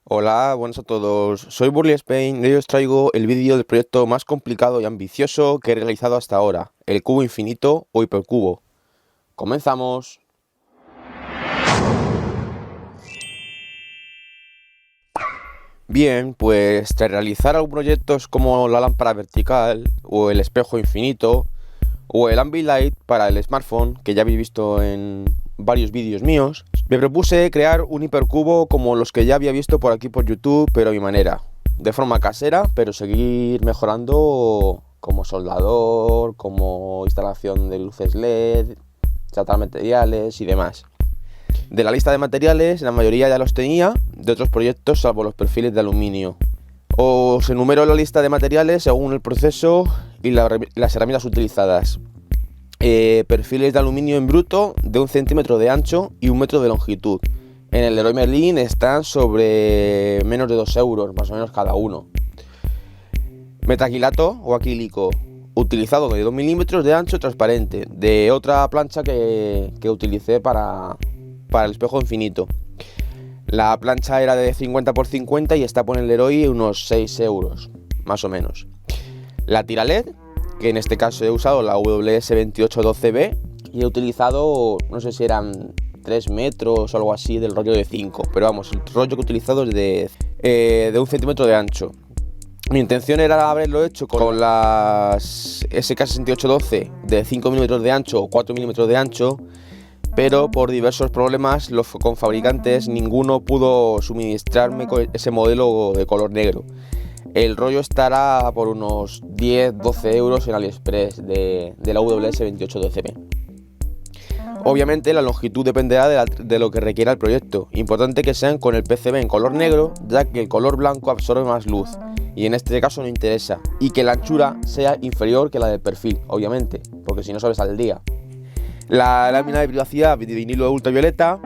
Hola, buenas a todos. Soy Burly Spain y hoy os traigo el vídeo del proyecto más complicado y ambicioso que he realizado hasta ahora, el cubo infinito o hipercubo. ¡Comenzamos! Bien, pues tras realizar algunos proyectos como la lámpara vertical o el espejo infinito o el Ambilight para el smartphone, que ya habéis visto en varios vídeos míos, me propuse crear un hipercubo como los que ya había visto por aquí por YouTube, pero a mi manera, de forma casera, pero seguir mejorando como soldador, como instalación de luces LED, tratar materiales y demás. De la lista de materiales, la mayoría ya los tenía de otros proyectos, salvo los perfiles de aluminio. Os enumero la lista de materiales según el proceso y las herramientas utilizadas. Perfiles de aluminio en bruto de 1 centímetro de ancho y 1 metro de longitud. En el Leroy Merlin están sobre menos de 2 euros, más o menos cada uno. Metacrilato o acrílico, utilizado de 2 milímetros de ancho, transparente, de otra plancha que utilicé para el espejo infinito. La plancha era de 50 x 50 y está por el Leroy unos 6 euros, más o menos. La tira LED, que en este caso he usado la WS2812B y he utilizado, no sé si eran 3 metros o algo así del rollo de 5, pero vamos, el rollo que he utilizado es de 1 centímetro de ancho. Mi intención era haberlo hecho con las SK6812 de 5 milímetros de ancho o 4 milímetros de ancho, pero por diversos problemas con fabricantes ninguno pudo suministrarme con ese modelo de color negro. El rollo estará por unos 10-12 euros en AliExpress de la WS2812B. Obviamente la longitud dependerá de lo que requiera el proyecto. Importante que sean con el PCB en color negro, ya que el color blanco absorbe más luz y en este caso no interesa. Y que la anchura sea inferior que la del perfil, obviamente, porque si no sobresaldría. La lámina de privacidad de vinilo ultravioleta,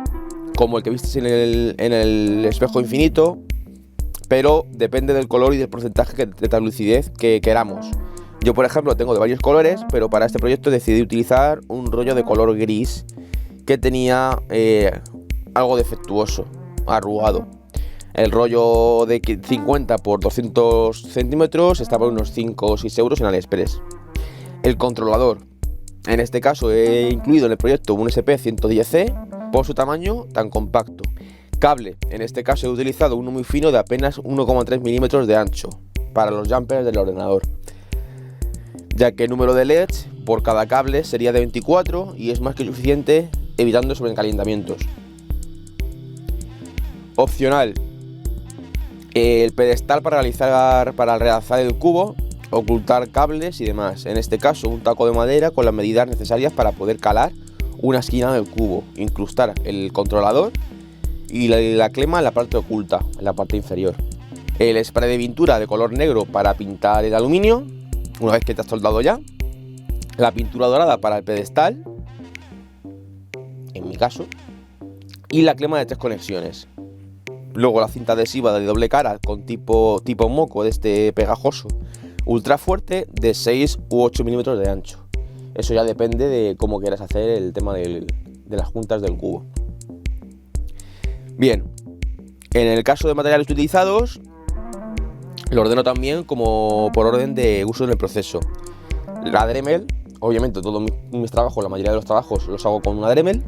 como el que visteis en el espejo infinito, pero depende del color y del porcentaje de lucidez que queramos. Yo, por ejemplo, tengo de varios colores, pero para este proyecto decidí utilizar un rollo de color gris que tenía algo defectuoso, arrugado. El rollo de 50 por 200 centímetros está por unos 5 o 6 euros en AliExpress. El controlador. En este caso he incluido en el proyecto un SP110C por su tamaño tan compacto. Cable, en este caso he utilizado uno muy fino de apenas 1,3 milímetros de ancho para los jumpers del ordenador, ya que el número de LEDs por cada cable sería de 24 y es más que suficiente evitando sobrecalentamientos. Opcional, el pedestal para realzar el cubo, ocultar cables y demás. En este caso un taco de madera con las medidas necesarias para poder calar una esquina del cubo, incrustar el controlador y la clema en la parte oculta, en la parte inferior. El spray de pintura de color negro para pintar el aluminio, una vez que te has soldado ya. La pintura dorada para el pedestal, en mi caso. Y la clema de 3 conexiones. Luego la cinta adhesiva de doble cara con tipo moco de este pegajoso, ultra fuerte de 6 u 8 milímetros de ancho. Eso ya depende de cómo quieras hacer el tema de las juntas del cubo. Bien, en el caso de materiales utilizados, lo ordeno también como por orden de uso en el proceso. La Dremel, obviamente todos mis trabajos, la mayoría de los trabajos los hago con una Dremel.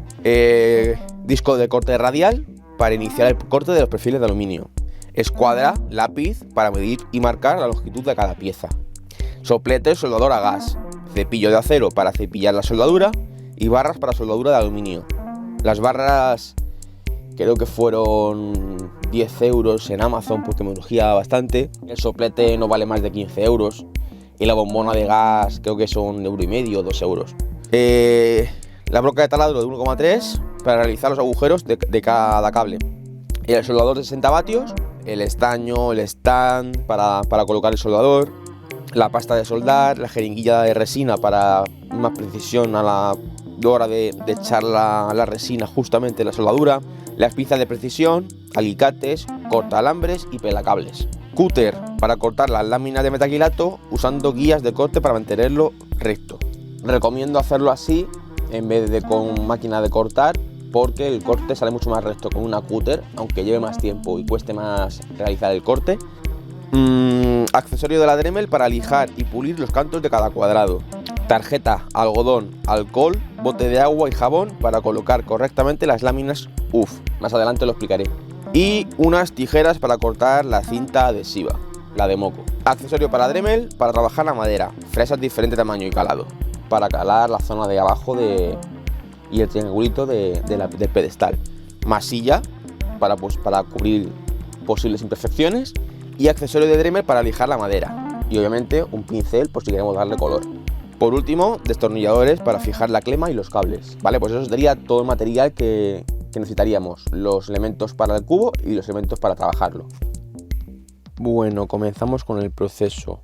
Disco de corte radial para iniciar el corte de los perfiles de aluminio. Escuadra, lápiz para medir y marcar la longitud de cada pieza. Soplete, soldador a gas. Cepillo de acero para cepillar la soldadura y barras para soldadura de aluminio. Las barras creo que fueron 10 euros en Amazon porque me urgía bastante. El soplete no vale más de 15 euros. Y la bombona de gas creo que son 1,5 €, 2 euros. La broca de taladro de 1,3 para realizar los agujeros de cada cable. El soldador de 60 vatios. El estaño, el stand para colocar el soldador. La pasta de soldar. La jeringuilla de resina para más precisión a la hora de echar la resina justamente en la soldadura. Las pinzas de precisión, alicates, cortalambres y pelacables. Cúter para cortar las láminas de metacrilato usando guías de corte para mantenerlo recto. Recomiendo hacerlo así en vez de con máquina de cortar, porque el corte sale mucho más recto con una cúter, aunque lleve más tiempo y cueste más realizar el corte. Accesorio de la Dremel para lijar y pulir los cantos de cada cuadrado. Tarjeta, algodón, alcohol, bote de agua y jabón para colocar correctamente las láminas UF. Más adelante lo explicaré. Y unas tijeras para cortar la cinta adhesiva, la de moco. Accesorio para Dremel para trabajar la madera. Fresas de diferente tamaño y calado, para calar la zona de abajo y el triangulito del pedestal. Masilla para cubrir posibles imperfecciones. Y accesorio de Dremel para lijar la madera. Y obviamente un pincel por si queremos darle color. Por último, destornilladores para fijar la clema y los cables. Vale, pues eso sería todo el material que necesitaríamos. Los elementos para el cubo y los elementos para trabajarlo. Bueno, comenzamos con el proceso.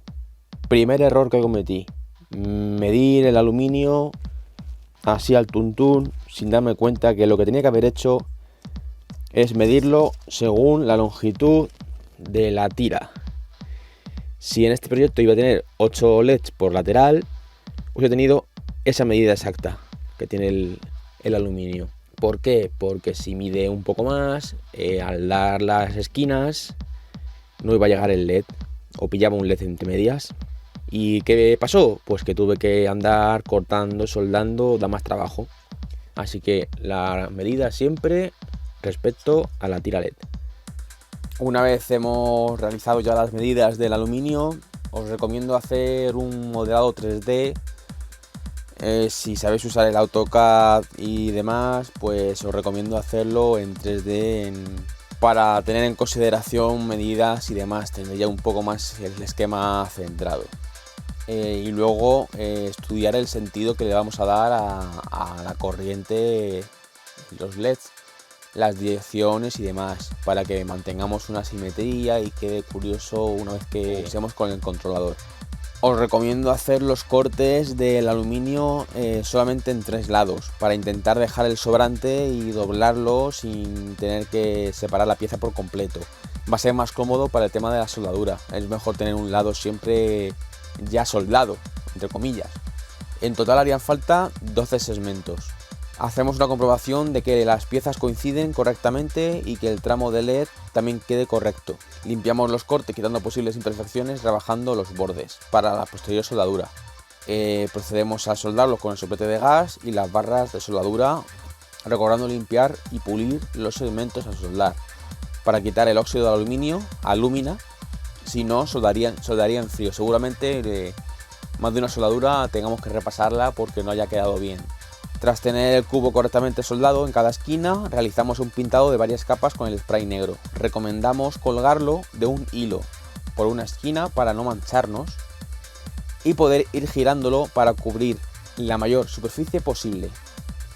Primer error que cometí. Medir el aluminio así al tuntún, sin darme cuenta que lo que tenía que haber hecho es medirlo según la longitud de la tira. Si en este proyecto iba a tener 8 LEDs por lateral, pues he tenido esa medida exacta que tiene el aluminio. ¿Por qué? Porque si mide un poco más, al dar las esquinas no iba a llegar el LED o pillaba un LED entre medias. ¿Y qué pasó? Pues que tuve que andar cortando, soldando, da más trabajo. Así que la medida siempre respecto a la tira LED. Una vez hemos realizado ya las medidas del aluminio, os recomiendo hacer un modelado 3D. Si sabéis usar el AutoCAD y demás, pues os recomiendo hacerlo en 3D para tener en consideración medidas y demás, tener ya un poco más el esquema centrado. Y luego estudiar el sentido que le vamos a dar a la corriente, los LEDs, las direcciones y demás, para que mantengamos una simetría y quede curioso una vez que usemos con el controlador. Os recomiendo hacer los cortes del aluminio solamente en 3 lados, para intentar dejar el sobrante y doblarlo sin tener que separar la pieza por completo. Va a ser más cómodo para el tema de la soldadura. Es mejor tener un lado siempre ya soldado, entre comillas. En total harían falta 12 segmentos. Hacemos una comprobación de que las piezas coinciden correctamente y que el tramo de LED también quede correcto. Limpiamos los cortes quitando posibles imperfecciones, rebajando los bordes para la posterior soldadura. Procedemos a soldarlos con el soplete de gas y las barras de soldadura, recordando limpiar y pulir los segmentos a soldar para quitar el óxido de aluminio, alúmina. Si no, soldaría en frío. Seguramente más de una soldadura tengamos que repasarla porque no haya quedado bien. Tras tener el cubo correctamente soldado en cada esquina, realizamos un pintado de varias capas con el spray negro. Recomendamos colgarlo de un hilo por una esquina para no mancharnos y poder ir girándolo para cubrir la mayor superficie posible.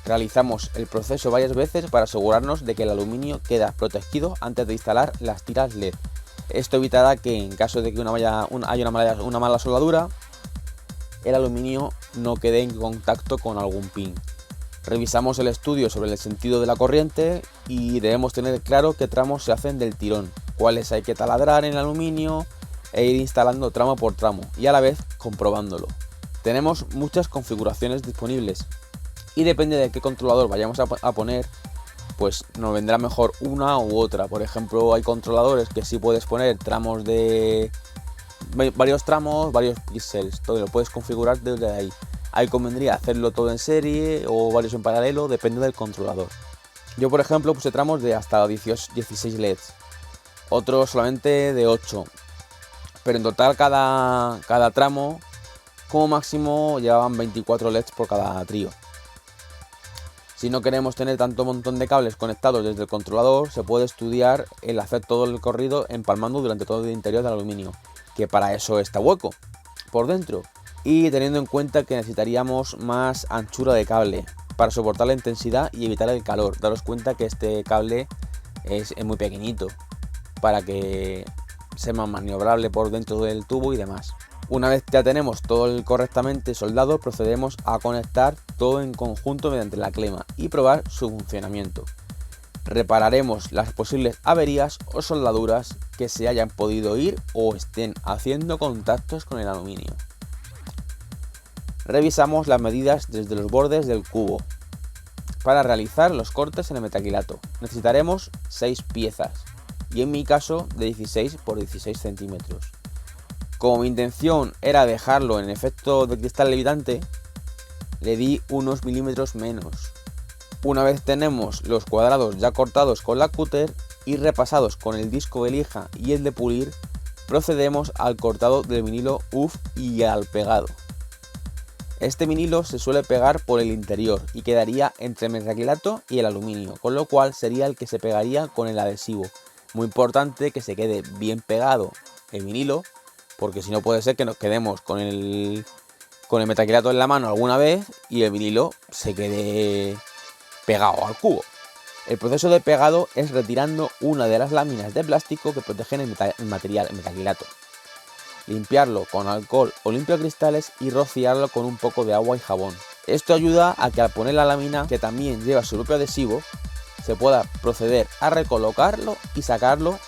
Realizamos el proceso varias veces para asegurarnos de que el aluminio queda protegido antes de instalar las tiras LED. Esto evitará que en caso de que haya una mala soldadura, el aluminio no quede en contacto con algún pin. Revisamos el estudio sobre el sentido de la corriente y debemos tener claro qué tramos se hacen del tirón, cuáles hay que taladrar en el aluminio e ir instalando tramo por tramo y a la vez comprobándolo. Tenemos muchas configuraciones disponibles y depende de qué controlador vayamos a poner, pues nos vendrá mejor una u otra. Por ejemplo, hay controladores que sí puedes poner tramos de varios tramos, varios píxeles, todo lo puedes configurar desde ahí. Ahí convendría hacerlo todo en serie o varios en paralelo, depende del controlador. Yo, por ejemplo, puse tramos de hasta 16 LEDs, otros solamente de 8, pero en total cada tramo como máximo llevaban 24 LEDs por cada trío. Si no queremos tener tanto montón de cables conectados desde el controlador, se puede estudiar el hacer todo el corrido empalmando durante todo el interior del aluminio, que para eso está hueco por dentro, y teniendo en cuenta que necesitaríamos más anchura de cable para soportar la intensidad y evitar el calor. Daros cuenta que este cable es muy pequeñito para que sea más maniobrable por dentro del tubo y demás. Una vez que ya tenemos todo correctamente soldado, procedemos a conectar todo en conjunto mediante la clema y probar su funcionamiento. Repararemos las posibles averías o soldaduras que se hayan podido ir o estén haciendo contactos con el aluminio. Revisamos las medidas desde los bordes del cubo. Para realizar los cortes en el metacrilato necesitaremos 6 piezas y en mi caso de 16 por 16 centímetros. Como mi intención era dejarlo en efecto de cristal levitante, le di unos milímetros menos. Una vez tenemos los cuadrados ya cortados con la cúter y repasados con el disco de lija y el de pulir, procedemos al cortado del vinilo UV y al pegado. Este vinilo se suele pegar por el interior y quedaría entre el metacrilato y el aluminio, con lo cual sería el que se pegaría con el adhesivo. Muy importante que se quede bien pegado el vinilo, porque si no puede ser que nos quedemos con el metacrilato en la mano alguna vez y el vinilo se quede pegado al cubo. El proceso de pegado es retirando una de las láminas de plástico que protegen el metacrilato. Limpiarlo con alcohol o limpiacristales y rociarlo con un poco de agua y jabón. Esto ayuda a que al poner la lámina, que también lleva su propio adhesivo, se pueda proceder a recolocarlo y sacarlo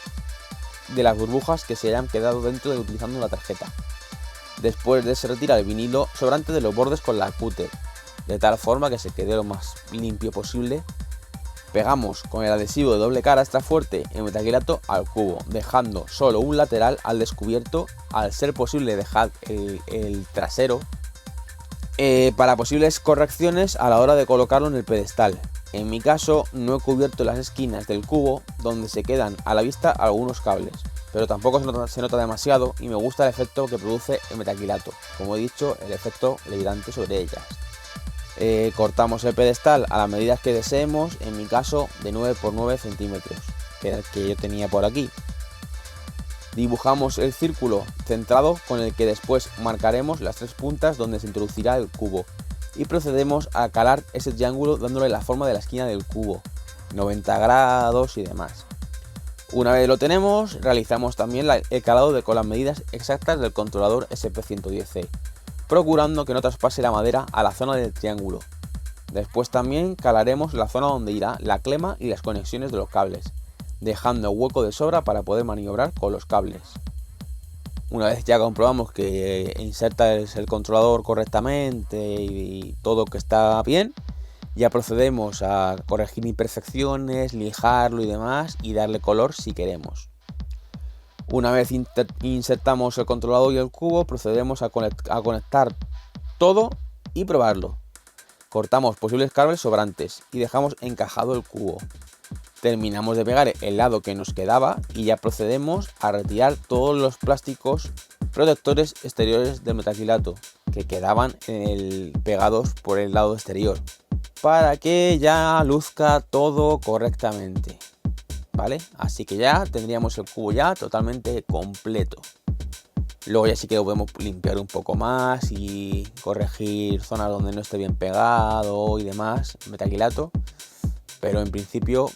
de las burbujas que se hayan quedado dentro de utilizando la tarjeta. Después de se retira el vinilo sobrante de los bordes con la cúter, de tal forma que se quede lo más limpio posible. Pegamos con el adhesivo de doble cara extra fuerte el metacrilato al cubo, dejando solo un lateral al descubierto, al ser posible dejar el trasero para posibles correcciones a la hora de colocarlo en el pedestal. En mi caso no he cubierto las esquinas del cubo donde se quedan a la vista algunos cables, pero tampoco se nota demasiado y me gusta el efecto que produce el metacrilato, como he dicho, el efecto levitante sobre ellas. Cortamos el pedestal a las medidas que deseemos, en mi caso de 9 por 9 centímetros, que era el que yo tenía por aquí. Dibujamos el círculo centrado con el que después marcaremos las 3 puntas donde se introducirá el cubo y procedemos a calar ese triángulo dándole la forma de la esquina del cubo, 90 grados y demás. Una vez lo tenemos, realizamos también el calado con las medidas exactas del controlador SP110C, procurando que no traspase la madera a la zona del triángulo. Después también calaremos la zona donde irá la clema y las conexiones de los cables, dejando hueco de sobra para poder maniobrar con los cables. Una vez ya comprobamos que inserta el controlador correctamente y todo que está bien, ya procedemos a corregir imperfecciones, lijarlo y demás y darle color si queremos. Una vez insertamos el controlador y el cubo, procedemos a conectar todo y probarlo. Cortamos posibles cables sobrantes y dejamos encajado el cubo. Terminamos de pegar el lado que nos quedaba y ya procedemos a retirar todos los plásticos protectores exteriores del metacrilato que quedaban pegados por el lado exterior, para que ya luzca todo correctamente. ¿Vale? Así que ya tendríamos el cubo ya totalmente completo. Luego ya sí que lo podemos limpiar un poco más y corregir zonas donde no esté bien pegado y demás, metacrilato. Pero en principio,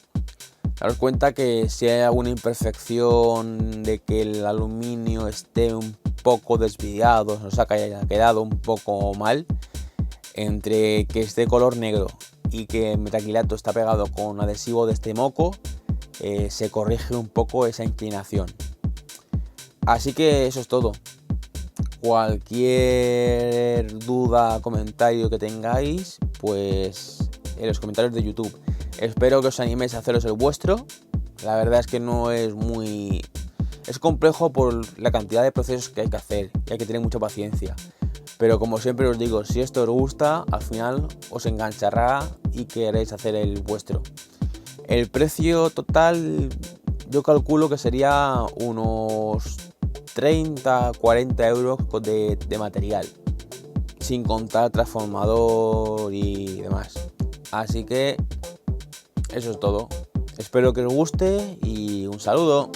daros cuenta que si hay alguna imperfección de que el aluminio esté un poco desviado, nos haya quedado un poco mal, entre que esté color negro y que el metacrilato está pegado con adhesivo de este moco, se corrige un poco esa inclinación. Así que eso es todo. Cualquier duda, comentario que tengáis, pues en los comentarios de YouTube. Espero que os animéis a haceros el vuestro. La verdad es que no es muy... Es complejo por la cantidad de procesos que hay que hacer y hay que tener mucha paciencia. Pero como siempre os digo, si esto os gusta, al final os enganchará y queréis hacer el vuestro. El precio total yo calculo que sería unos 30-40 euros de material, sin contar transformador y demás. Así que eso es todo. Espero que os guste y un saludo.